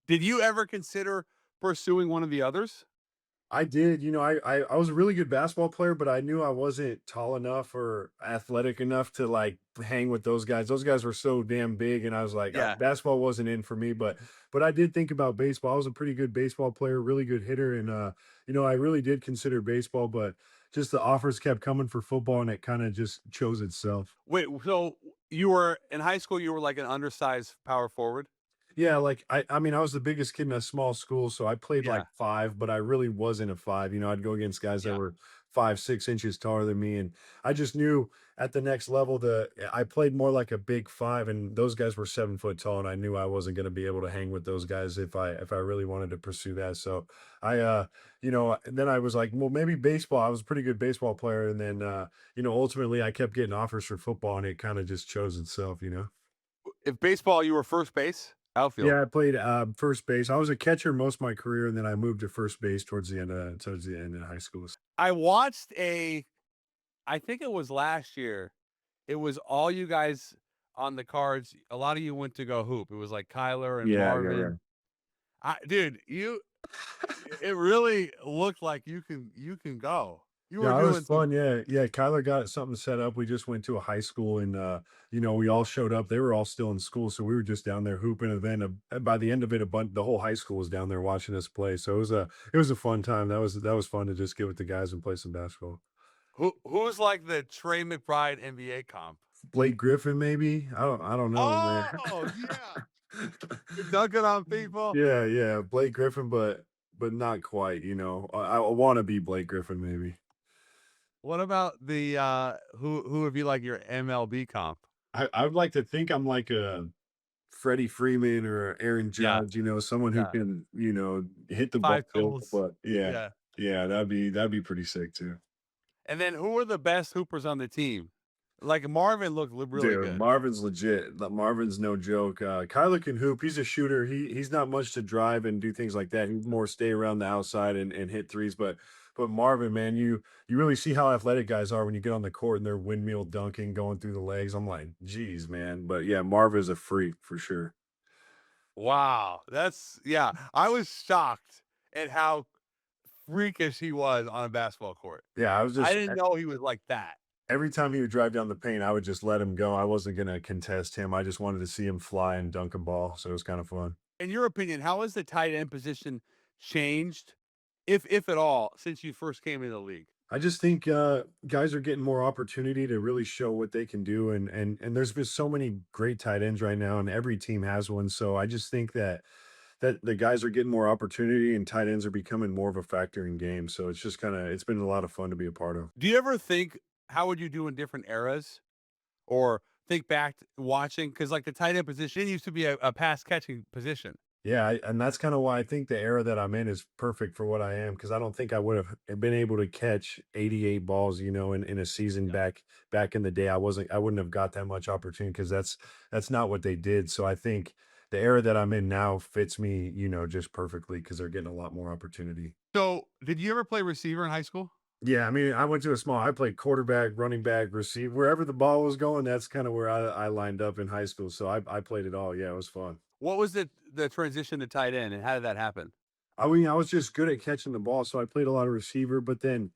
S2: Did you ever consider pursuing one of the others?
S3: I did. I was a really good basketball player, but I knew I wasn't tall enough or athletic enough to like hang with those guys. Those guys were so damn big, and I was like,
S2: Yeah.
S3: basketball wasn't in for me. But I did think about baseball. I was a pretty good baseball player, really good hitter, and I really did consider baseball, but just the offers kept coming for football, and it kind of just chose itself.
S2: Wait. So you were in high school? You were like an undersized power forward.
S3: Yeah, like I mean, I was the biggest kid in a small school, so I played
S2: Yeah.
S3: like five, but I really wasn't a five. I'd go against guys that
S2: Yeah.
S3: were 5, 6 inches taller than me. And I just knew at the next level I played more like a big five, and those guys were 7 foot tall, and I knew I wasn't gonna be able to hang with those guys if I really wanted to pursue that. So then I was like, well, maybe baseball. I was a pretty good baseball player, and then ultimately I kept getting offers for football, and it kind of just chose itself.
S2: If baseball, you were first base, outfield.
S3: Yeah, I played first base. I was a catcher most of my career, and then I moved to first base towards the end of high school.
S2: I watched I think it was last year. It was all you guys on the cards. A lot of you went to go hoop. It was like Kyler and
S3: Yeah, yeah, yeah.
S2: Marvin. Dude, it really looked like you can go. You were
S3: Yeah, it was
S2: doing some.
S3: fun. Yeah, yeah. Kyler got something set up. We just went to a high school, and we all showed up. They were all still in school, so we were just down there hooping. And then by the end of it, the whole high school was down there watching us play. So it was a fun time. That was fun to just get with the guys and play some basketball.
S2: Who's like the Trey McBride NBA comp?
S3: Blake Griffin, maybe. I don't know, man.
S2: Oh yeah, you're dunking on people.
S3: Yeah, yeah, Blake Griffin, but not quite. I want to be Blake Griffin, maybe.
S2: What about the who would be like your MLB comp?
S3: I would like to think I'm like a Freddie Freeman or Aaron
S2: Yeah,
S3: Judge, someone who
S2: yeah.
S3: can, hit the ball.
S2: Five tools.
S3: But yeah,
S2: Yeah.
S3: yeah, that'd be pretty sick too.
S2: And then who were the best hoopers on the team? Like Marvin looked really
S3: Dude,
S2: good.
S3: Marvin's legit. Marvin's no joke. Kyler can hoop. He's a shooter. He's not much to drive and do things like that. He more stay around the outside and hit threes. But But Marvin, man, you really see how athletic guys are when you get on the court and they're windmill dunking, going through the legs. I'm like, geez, man. But yeah, Marvin's a freak for sure.
S2: Wow. Yeah. I was shocked at how freakish he was on a basketball court.
S3: Yeah, I was
S2: I
S3: just
S2: didn't know he was like that.
S3: every time he would drive down the paint, I would just let him go. I wasn't gonna contest him. I just wanted to see him fly and dunk a ball. So it was kind of fun.
S2: In your opinion, how has the tight end position changed, if at all, since you first came into the league?
S3: I just think guys are getting more opportunity to really show what they can do, and there's been so many great tight ends right now, and every team has one. So I just think that the guys are getting more opportunity, and tight ends are becoming more of a factor in games. So it's just it's been a lot of fun to be a part of.
S2: Do you ever think how would you do in different eras, or think back to watching because like the tight end position used to be a pass catching position.
S3: Yeah, and that's kind of why I think the era that I'm in is perfect for what I am because I don't think I would have been able to catch 88 balls, in a season
S2: Yeah.
S3: back in the day. I wouldn't have got that much opportunity because that's not what they did. So I think the era that I'm in now fits me, just perfectly because they're getting a lot more opportunity.
S2: So, did you ever play receiver in high school?
S3: Yeah, I mean, I played quarterback, running back, receiver, wherever the ball was going. That's kind of where I lined up in high school. So I played it all. Yeah, it was fun.
S2: What was the transition to tight end, and how did that happen?
S3: I mean, I was just good at catching the ball, so I played a lot of receiver, but then,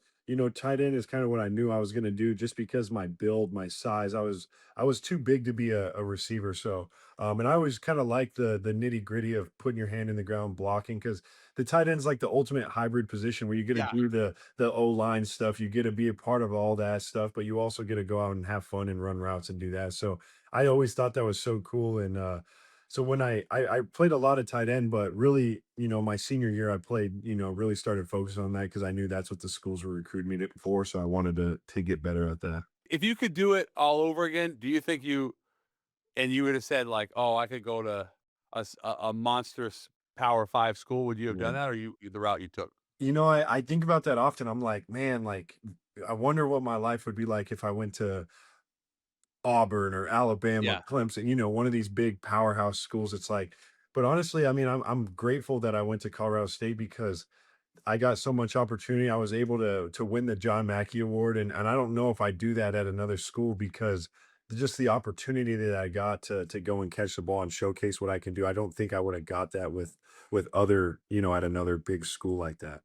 S3: tight end is kind of what I knew I was going to do just because my build, my size, I was too big to be a receiver. So, and I always kind of like the nitty-gritty of putting your hand in the ground blocking because the tight end's like the ultimate hybrid position where you get to
S2: Yeah.
S3: do the O-line stuff, you get to be a part of all that stuff, but you also get to go out and have fun and run routes and do that. So, I always thought that was so cool and so when I played a lot of tight end, but really, my senior year I played, really started focusing on that because I knew that's what the schools were recruiting me for. So I wanted to get better at that.
S2: If you could do it all over again, do you think you would have said like, "Oh, I could go to a monstrous Power 5 school." Would you have
S3: Yeah.
S2: done that, or the route you took?
S3: I think about that often. I'm like, man, like I wonder what my life would be like if I went to Auburn or Alabama,
S2: Yeah.
S3: Clemson, one of these big powerhouse schools. It's like, but honestly, I mean, I'm grateful that I went to Colorado State because I got so much opportunity. I was able to win the John Mackey Award, and I don't know if I do that at another school because just the opportunity that I got to go and catch the ball and showcase what I can do. I don't think I would have got that with other, at another big school like that.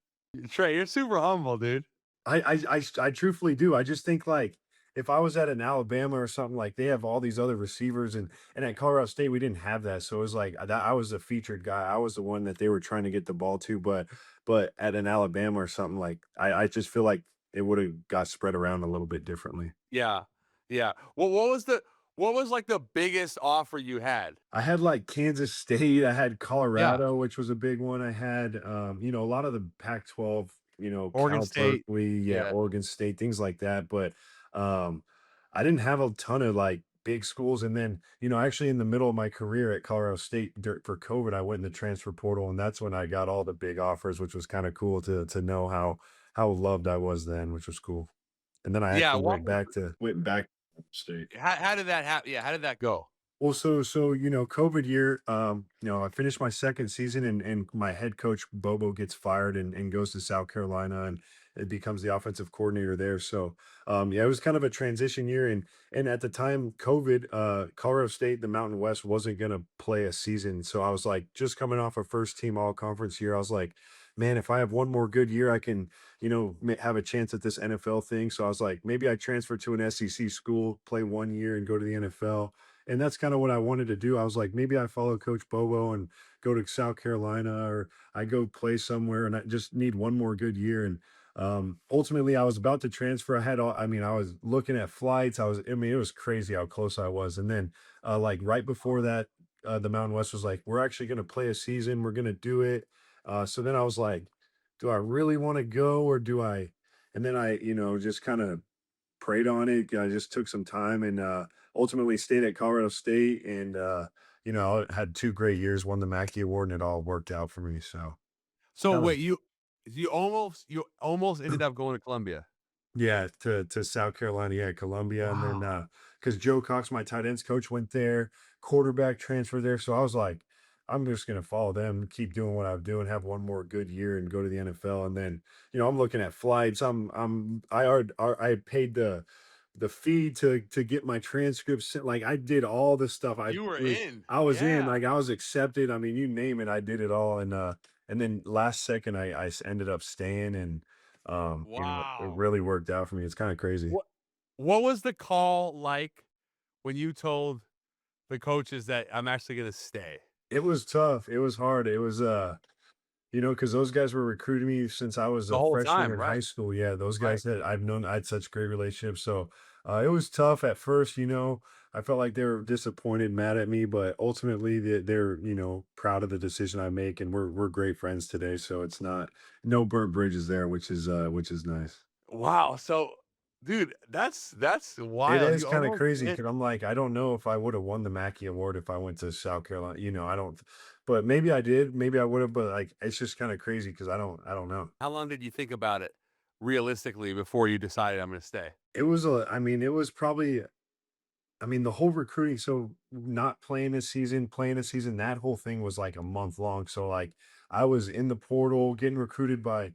S2: Trey, you're super humble, dude.
S3: I truthfully do. I just think like if I was at an Alabama or something like they have all these other receivers and at Colorado State we didn't have that. So it was like that I was the featured guy. I was the one that they were trying to get the ball to, but at an Alabama or something like I just feel like it would have got spread around a little bit differently.
S2: Yeah. Yeah. Well, what was like the biggest offer you had?
S3: I had like Kansas State, I had
S2: Yeah.
S3: Colorado, which was a big one. I had a lot of the Pac-12,
S2: Oregon
S3: Cal
S2: State.
S3: Berkeley, yeah,
S2: Yeah.
S3: Oregon State, things like that. But um I didn't have a ton of like big schools. And then, actually in the middle of my career at Colorado State for COVID, I went in the transfer portal and that's when I got all the big offers, which was kind of cool to know how loved I was then, which was cool. And then I
S2: Yeah.
S3: actually
S2: Walk
S3: went back to state.
S2: how did that happen? Yeah. How did that go?
S3: Well, so COVID year, I finished my second season and my head coach Bobo gets fired and goes to South Carolina and it becomes the offensive coordinator there. So yeah, it was kind of a transition year and at the time COVID, Colorado State, the Mountain West wasn't gonna play a season. So I was like just coming off a first team all conference year. I was like, man, if I have one more good year, I can, have a chance at this NFL thing. So I was like, maybe I transfer to an SEC school, play 1 year and go to the NFL and that's kind of what I wanted to do. I was like, maybe I follow Coach Bobo and go to South Carolina, or I go play somewhere, and I just need one more good year. And ultimately, I was about to transfer. I mean, I was looking at flights. I mean, it was crazy how close I was. And then, like right before that, the Mountain West was like, we're actually going to play a season. We're going to do it. So then I was like, do I really want to go, or do I? And then I, just kind of prayed on it. I just took some time and ultimately stayed at Colorado State and had 2 great years, won the Mackey Award, and it all worked out for me. So
S2: So
S3: kind of
S2: wait, you almost ended up going to Columbia.
S3: yeah, to South Carolina, yeah, Columbia, and then
S2: Wow.
S3: because Joe Cox, my tight ends coach, went there, quarterback transfer there. So I was like, I'm just gonna follow them, keep doing what I'm doing, have one more good year, and go to the NFL. And then, I'm looking at flights. I paid the fee to get my transcripts sent. Like I did all the stuff.
S2: You were in.
S3: I was in,
S2: Yeah.
S3: like I was accepted. I mean, you name it, I did it all. And then last second I ended up staying, and it
S2: Wow.
S3: really worked out for me. It's kind of crazy.
S2: What was the call like when you told the coaches that I'm actually gonna stay?
S3: It was tough. It was hard. It was because those guys were recruiting me since I was
S2: The
S3: a
S2: whole
S3: freshman
S2: time,
S3: in high
S2: right?
S3: school. Yeah, those
S2: Right.
S3: guys that I had such great relationships. So it was tough at first. I felt like they were disappointed, mad at me, but ultimately they're proud of the decision I make, and we're great friends today. So it's not no burnt bridges there, which is nice.
S2: Wow. So, dude, that's
S3: It
S2: wild.
S3: is
S2: You
S3: kind of
S2: almost
S3: crazy
S2: did.
S3: because I'm like, I don't know if I would have won the Mackey Award if I went to South Carolina. I don't, but maybe I did. Maybe I would have. But like, it's just kind of crazy because I don't know.
S2: How long did you think about it realistically before you decided I'm gonna stay?
S3: I mean, it was probably the whole recruiting, so not playing this season, that whole thing was like a month long. So like I was in the portal getting recruited by,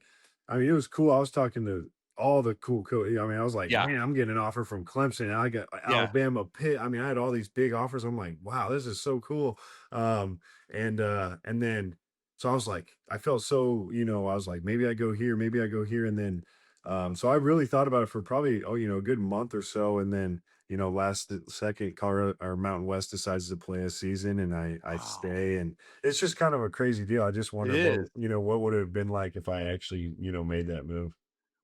S3: it was cool. I was talking to all the cool I mean, I was like,
S2: Yeah.
S3: man, I'm getting an offer from Clemson. And I got
S2: Yeah.
S3: Alabama, Pitt. I mean, I had all these big offers. I'm like, wow, this is so cool. And then so I was like, I felt so, I was like, maybe I go here, maybe I go here. And then so I really thought about it for probably, a good month or so. And then last second, Colorado or Mountain West decides to play a season, and I
S2: Wow.
S3: stay, and it's just kind of a crazy deal. I just
S2: It
S3: wonder
S2: is.
S3: what would it have been like if I actually made that move.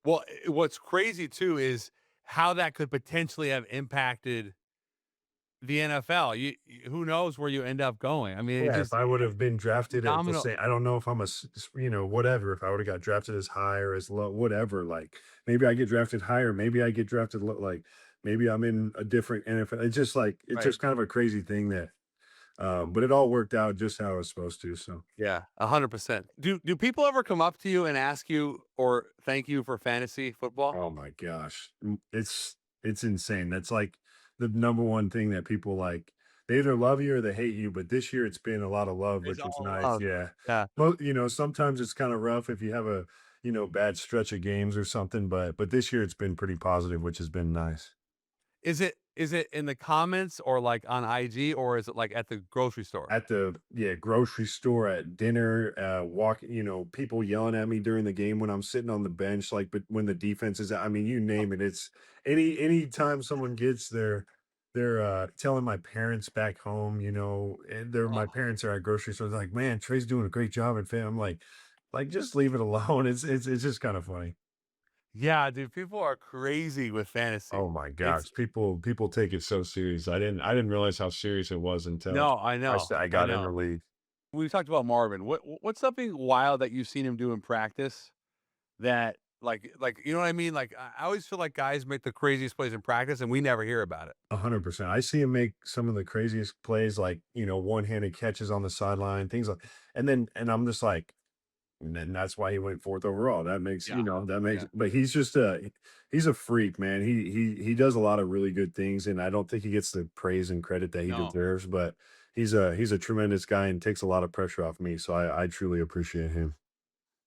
S2: Well, what's crazy too is how that could potentially have impacted the NFL. Who knows where you end up going? I mean, it
S3: Yeah, if
S2: just
S3: I would have been drafted at the
S2: domino.
S3: same, I don't know if I'm whatever. If I would have got drafted as high or as low, whatever. Like maybe I get drafted higher, maybe I get drafted low. Like maybe I'm in a different NFL. It's
S2: Right.
S3: just kind of a crazy thing that. But it all worked out just how it was supposed to. So.
S2: Yeah, 100%. Do people ever come up to you and ask you or thank you for fantasy football?
S3: Oh my gosh. It's insane. That's like the number one thing that people like. They either love you or they hate you, but this year it's been a lot of love,
S2: It's
S3: which is
S2: all
S3: nice.
S2: love.
S3: Yeah.
S2: Yeah.
S3: Well, sometimes it's kind of rough if you have a, bad stretch of games or something, but this year it's been pretty positive, which has been nice.
S2: Is it in the comments or like on IG or is it like at the grocery store?
S3: At the grocery store, at dinner, people yelling at me during the game when I'm sitting on the bench, like, but when the defense is, you name it. It's anytime someone gets there, they're telling my parents back home, and my
S2: Oh,
S3: parents are at grocery stores, like, man, Trey's doing a great job at fam. I'm like, just leave it alone. It's just kind of funny.
S2: yeah, dude, people are crazy with fantasy.
S3: Oh my
S2: It's
S3: gosh, people take it so serious. I didn't realize how serious it was until
S2: no, I know.
S3: I
S2: I
S3: got in the
S2: know.
S3: league.
S2: We talked about Marvin. What's something wild that you've seen him do in practice that like you know what I mean? Like I always feel like guys make the craziest plays in practice and we never hear about it.
S3: 100%. I see him make some of the craziest plays, like, one-handed catches on the sideline, things like, and I'm just like, and then that's why he went fourth overall. That makes,
S2: Yeah. Yeah.
S3: but he's a freak, man. He does a lot of really good things, and I don't think he gets the praise and credit that he
S2: No.
S3: deserves, but he's a tremendous guy and takes a lot of pressure off me. So I truly appreciate him.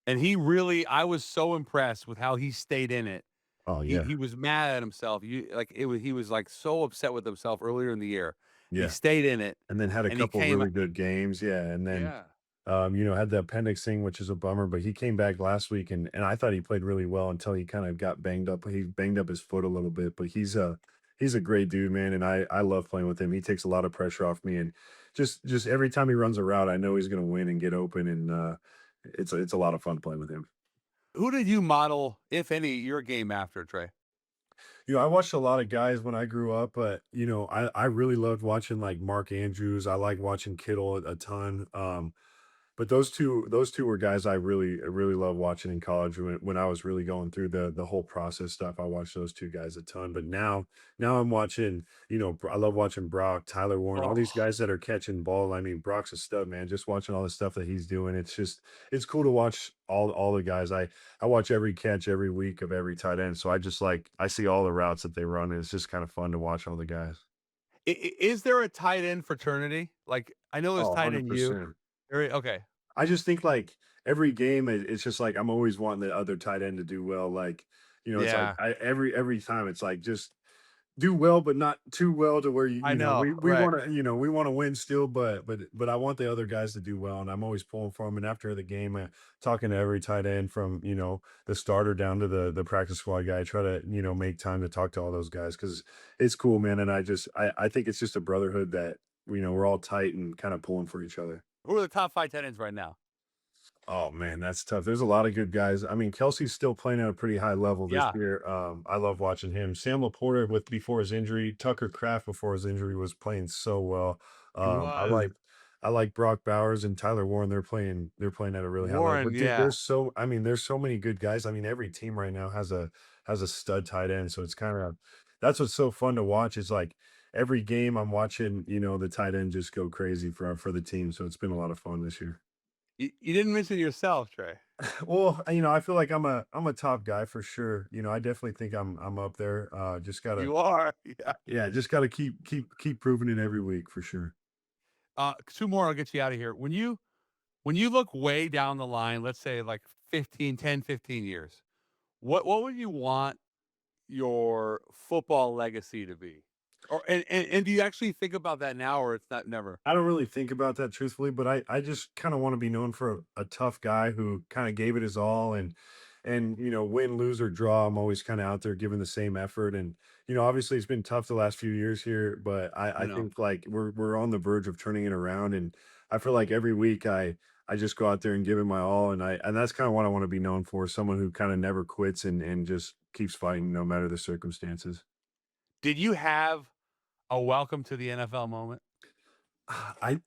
S2: And he really I was so impressed with how he stayed in it.
S3: Oh
S2: He
S3: yeah.
S2: he was mad at himself. He was like so upset with himself earlier in the year. He
S3: Yeah.
S2: stayed in it
S3: And then had a
S2: and he
S3: couple
S2: came
S3: really good games. Yeah. And then
S2: yeah.
S3: had the appendix thing, which is a bummer, but he came back last week, and I thought he played really well until he kind of got banged up. He banged up his foot a little bit, but he's a great dude, man, and I love playing with him. He takes a lot of pressure off me, and just every time he runs a route, I know he's going to win and get open, and it's a lot of fun playing with him.
S2: Who did you model, if any, your game after, Trey?
S3: I watched a lot of guys when I grew up, but I really loved watching like Mark Andrews. I like watching Kittle a ton. But those two were guys I really love watching in college when I was really going through the whole process stuff. I watched those two guys a ton. But now I'm watching, I love watching Brock, Tyler Warren, all these
S2: Oh,
S3: guys that are catching ball. I mean, Brock's a stud, man. Just watching all the stuff that he's doing. It's cool to watch all the guys. I watch every catch every week of every tight end. So I see all the routes that they run, and it's just kind of fun to watch all the guys.
S2: is there a tight end fraternity? Like I know there's
S3: Oh,
S2: tight end you.
S3: 100%.
S2: Okay.
S3: I just think like every game, it's just like I'm always wanting the other tight end to do well. Like, it's like
S2: Yeah,
S3: every time it's like just do well, but not too well to where
S2: I know.
S3: we
S2: Right.
S3: want to we want to win still, but I want the other guys to do well, and I'm always pulling for them. And after the game, talking to every tight end from the starter down to the practice squad guy, I try to make time to talk to all those guys because it's cool, man. And I think it's just a brotherhood that we're all tight and kind of pulling for each other.
S2: Who are the top 5 tight ends right now?
S3: Oh man, that's tough. There's a lot of good guys. I mean, Kelsey's still playing at a pretty high level this
S2: Yeah,
S3: year. I love watching him. Sam Laporta with before his injury, Tucker Kraft before his injury was playing so well.
S2: he
S3: I
S2: was.
S3: like Brock Bowers and Tyler Warren. They're playing at a really high level.
S2: Warren,
S3: But dude,
S2: yeah.
S3: there's so many good guys. I mean, every team right now has a stud tight end. So it's kind of that's what's so fun to watch. Is like every game I'm watching, the tight end just go crazy for the team. So it's been a lot of fun this year.
S2: You didn't mention yourself, Trey.
S3: Well, I feel like I'm a top guy for sure. I definitely think I'm up there. Just gotta
S2: You are. Yeah.
S3: yeah, just gotta keep proving it every week for sure.
S2: 2 more, I'll get you out of here. When you look way down the line, let's say like 15 years, what would you want your football legacy to be? Or and do you actually think about that now, or it's not never?
S3: I don't really think about that truthfully, but I just kind of want to be known for a tough guy who kind of gave it his all and win, lose or draw, I'm always kind of out there giving the same effort. And obviously it's been tough the last few years here, but
S2: I
S3: I
S2: know.
S3: think like we're on the verge of turning it around. And I feel like every week I just go out there and give it my all. And that's kind of what I want to be known for, someone who kind of never quits and just keeps fighting no matter the circumstances.
S2: Did you have a welcome to the NFL moment?
S3: I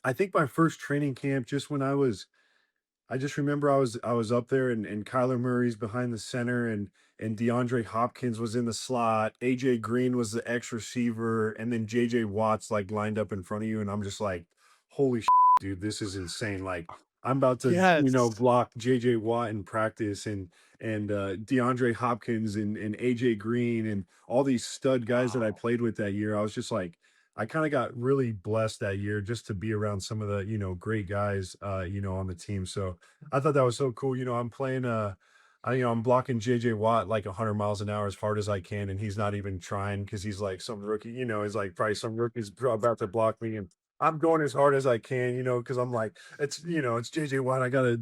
S3: I think my first training camp, just when I just remember I was up there and Kyler Murray's behind the center and DeAndre Hopkins was in the slot. AJ Green was the X receiver, and then JJ Watt's like lined up in front of you, and I'm just like, holy dude, this is insane. Like I'm about to,
S2: Yes.
S3: block JJ Watt in practice and DeAndre Hopkins and AJ Green and all these stud guys that I
S2: Wow.
S3: played with that year. I was just like, I kind of got really blessed that year just to be around some of the, great guys, on the team. So I thought that was so cool. I'm playing, I'm blocking JJ Watt like 100 miles an hour as hard as I can. And he's not even trying because he's like some rookie, he's like probably some rookie's about to block me. And I'm going as hard as I can, because I'm like, it's JJ Watt. I gotta,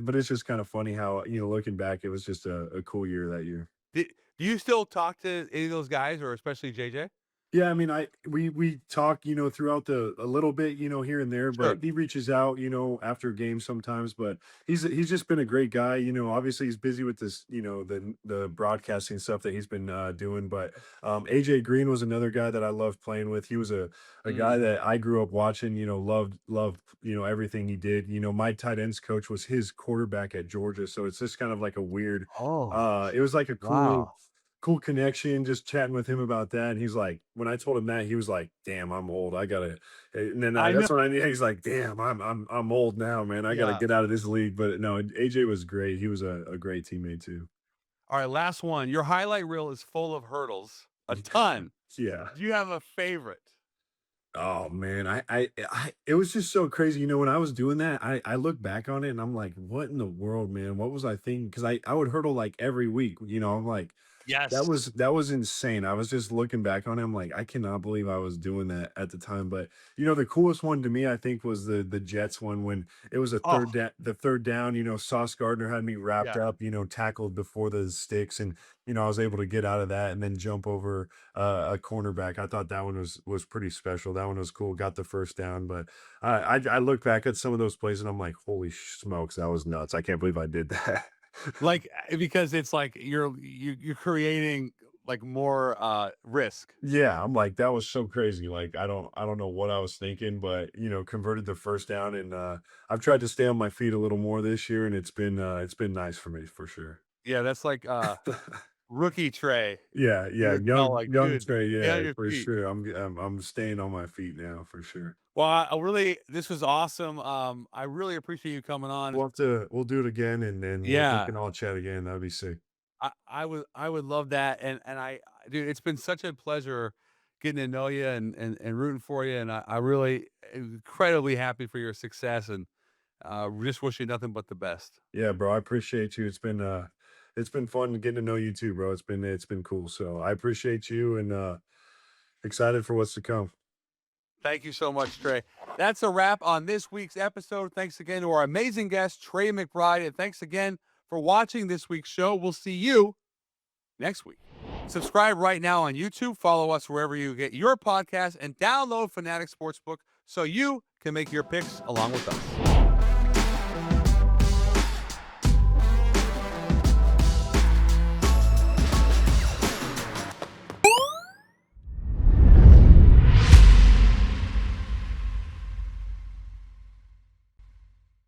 S3: but it's just kind of funny how, looking back, it was just a cool year that year.
S2: Do you still talk to any of those guys, or especially JJ?
S3: Yeah, I mean, we talk, throughout a little bit, here and there,
S2: Sure.
S3: but he reaches out, after games sometimes. But he's just been a great guy. Obviously he's busy with this, the broadcasting stuff that he's been doing. But AJ Green was another guy that I loved playing with. He was a guy
S2: Mhm.
S3: that I grew up watching, loved, everything he did. My tight ends coach was his quarterback at Georgia. So it's just kind of like a weird
S2: Oh,
S3: it was like a
S2: wow.
S3: cool connection, just chatting with him about that. And he's like, when I told him that, he was like, "Damn, I'm old. I gotta." And then
S2: I know.
S3: that's when I knew he's like, "Damn, I'm old now, man. I gotta
S2: Yeah.
S3: get out of this league." But no, AJ was great. He was a great teammate too.
S2: All right, last one. Your highlight reel is full of hurdles, a ton.
S3: Yeah.
S2: Do you have a favorite?
S3: Oh man, it was just so crazy. When I was doing that, I look back on it and I'm like, what in the world, man? What was I thinking? Because I would hurdle like every week. I'm like, that
S2: Yes.
S3: was that was insane. I was just looking back on it. I'm like, I cannot believe I was doing that at the time. But the coolest one to me, I think, was the Jets one when it was
S2: Oh,
S3: the third down. Sauce Gardner had me wrapped
S2: yeah.
S3: up, tackled before the sticks, and I was able to get out of that and then jump over a cornerback. I thought that one was pretty special. That one was cool. Got the first down, but I look back at some of those plays and I'm like, holy smokes, that was nuts. I can't believe I did that.
S2: Like, because it's like you're creating like more risk.
S3: Yeah, I'm like, that was so crazy. Like, I don't know what I was thinking, but converted the first down and I've tried to stay on my feet a little more this year and it's been nice for me for sure.
S2: Yeah, that's like rookie Trey.
S3: Yeah,
S2: You
S3: yeah,
S2: could tell,
S3: young
S2: like,
S3: young
S2: dude,
S3: Trey,
S2: get on
S3: yeah,
S2: your
S3: for
S2: feet.
S3: sure. I'm staying on my feet now for sure.
S2: Well, I really, this was awesome. I really appreciate you coming on.
S3: We'll do it again and then we
S2: Yeah,
S3: can all chat again. That'd be sick.
S2: I would love that. And dude, it's been such a pleasure getting to know you and rooting for you. And I really incredibly happy for your success, and just wish you nothing but the best.
S3: Yeah, bro, I appreciate you. It's been fun getting to know you too, bro. It's been cool. So I appreciate you and excited for what's to come.
S2: Thank you so much, Trey. That's a wrap on this week's episode. Thanks again to our amazing guest, Trey McBride. And thanks again for watching this week's show. We'll see you next week. Subscribe right now on YouTube. Follow us wherever you get your podcast and download Fanatic Sportsbook so you can make your picks along with us.